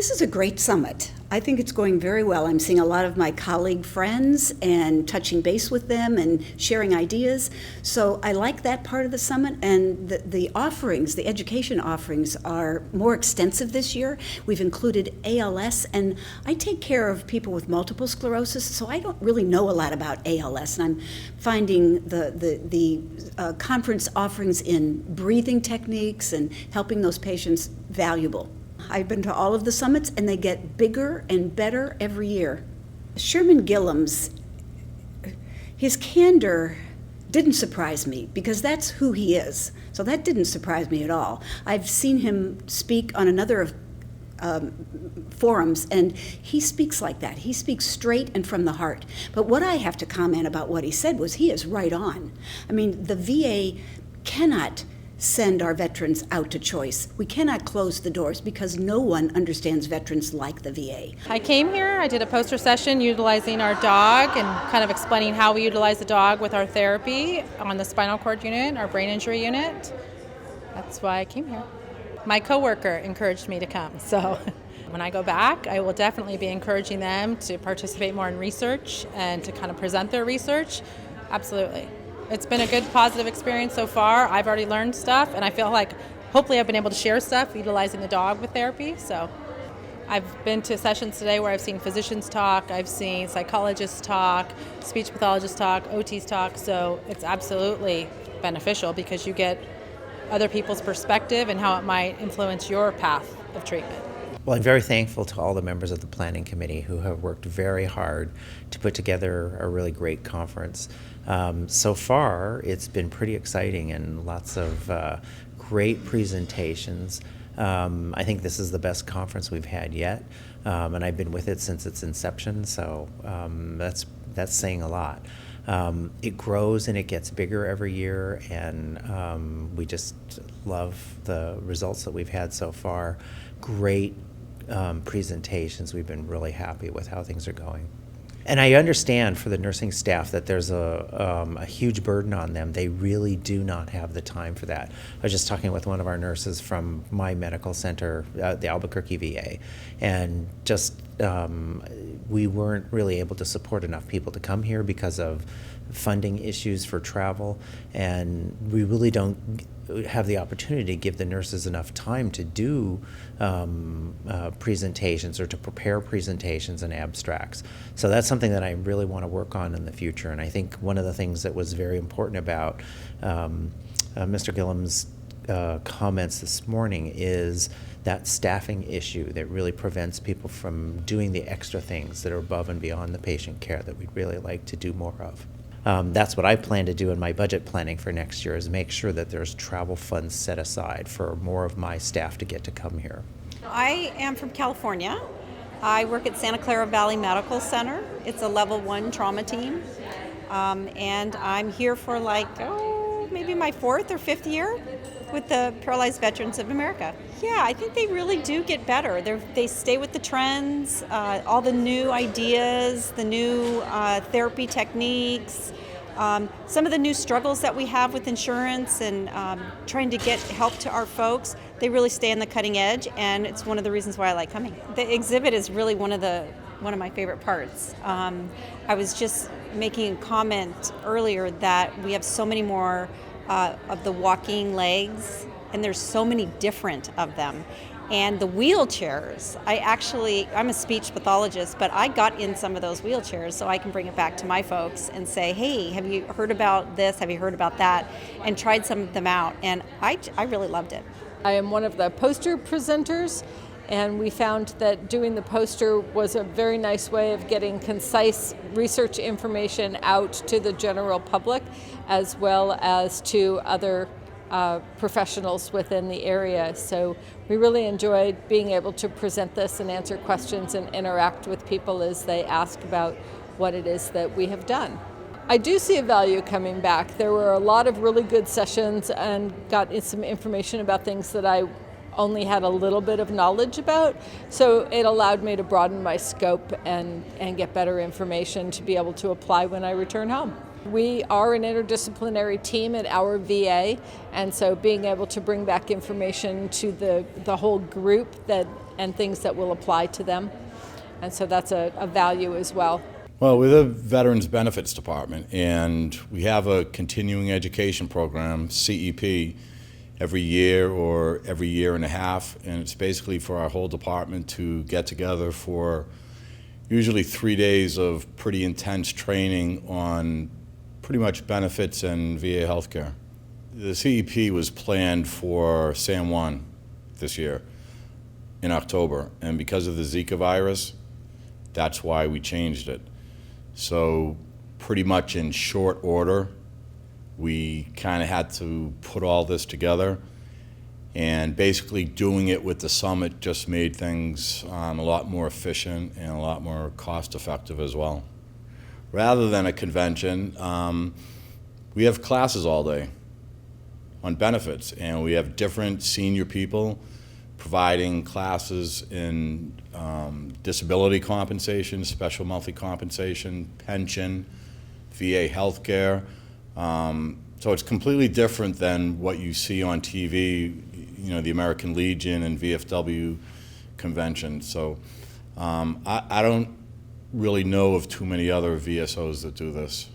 This is a great summit. I think it's going very well. I'm seeing a lot of my colleague friends and touching base with them and sharing ideas. So I like that part of the summit, and the offerings, the education offerings, are more extensive this year. We've included ALS, and I take care of people with multiple sclerosis, so I don't really know a lot about ALS, and I'm finding the conference offerings in breathing techniques and helping those patients valuable. I've been to all of the summits, and they get bigger and better every year. Sherman Gillam's, his candor didn't surprise me because that's who he is. So that didn't surprise me at all. I've seen him speak on another of forums, and he speaks like that. He speaks straight and from the heart. But what I have to comment about what he said was he is right on. I mean, the VA cannot send our veterans out to choice. We cannot close the doors because no one understands veterans like the VA. I came here, I did a poster session utilizing our dog and kind of explaining how we utilize the dog with our therapy on the spinal cord unit, our brain injury unit. That's why I came here. My coworker encouraged me to come, so when I go back, I will definitely be encouraging them to participate more in research and to kind of present their research. Absolutely. It's been a good, positive experience so far. I've already learned stuff, and I feel like hopefully I've been able to share stuff utilizing the dog with therapy. So I've been to sessions today where I've seen physicians talk, I've seen psychologists talk, speech pathologists talk, OTs talk. So it's absolutely beneficial because you get other people's perspective and how it might influence your path of treatment. Well, I'm very thankful to all the members of the planning committee who have worked very hard to put together a really great conference. So far, it's been pretty exciting and lots of great presentations. I think this is the best conference we've had yet, and I've been with it since its inception, so that's saying a lot. It grows and it gets bigger every year, and we just love the results that we've had so far. Great presentations. We've been really happy with how things are going. And I understand for the nursing staff that there's a huge burden on them. They really do not have the time for that. I was just talking with one of our nurses from my medical center, the Albuquerque VA, and just we weren't really able to support enough people to come here because of funding issues for travel, and we really don't have the opportunity to give the nurses enough time to do presentations or to prepare presentations and abstracts. So that's something that I really want to work on in the future. And I think one of the things that was very important about Mr. Gillam's comments this morning is that staffing issue that really prevents people from doing the extra things that are above and beyond the patient care that we'd really like to do more of. That's what I plan to do in my budget planning for next year, is make sure that there's travel funds set aside for more of my staff to get to come here. I am from California. I work at Santa Clara Valley Medical Center. It's a level 1 trauma team. And I'm here for maybe my 4th or 5th year with the Paralyzed Veterans of America. Yeah, I think they really do get better. They stay with the trends, all the new ideas, the new therapy techniques, some of the new struggles that we have with insurance and trying to get help to our folks. They really stay on the cutting edge, and it's one of the reasons why I like coming. The exhibit is really one of my favorite parts. I was just making a comment earlier that we have so many more of the walking legs, and there's so many different of them. And the wheelchairs, I'm a speech pathologist, but I got in some of those wheelchairs so I can bring it back to my folks and say, hey, have you heard about this? Have you heard about that? And tried some of them out, and I really loved it. I am one of the poster presenters, and we found that doing the poster was a very nice way of getting concise research information out to the general public as well as to other professionals within the area. So we really enjoyed being able to present this and answer questions and interact with people as they ask about what it is that we have done. I do see a value coming back. There were a lot of really good sessions and got some information about things that I only had a little bit of knowledge about, so it allowed me to broaden my scope and get better information to be able to apply when I return home. We are an interdisciplinary team at our VA, and so being able to bring back information to the whole group and things that will apply to them. And so that's a value as well. Well, we're the Veterans Benefits Department, and we have a continuing education program, CEP, every year or every year and a half, and it's basically for our whole department to get together for usually 3 days of pretty intense training on pretty much benefits and VA healthcare. The CEP was planned for San Juan this year in October, and because of the Zika virus, that's why we changed it. So pretty much in short order, we kind of had to put all this together, and basically doing it with the summit just made things a lot more efficient and a lot more cost effective as well. Rather than a convention, we have classes all day on benefits, and we have different senior people providing classes in disability compensation, special monthly compensation, pension, VA healthcare. So it's completely different than what you see on TV, the American Legion and VFW conventions. So I don't really know of too many other VSOs that do this.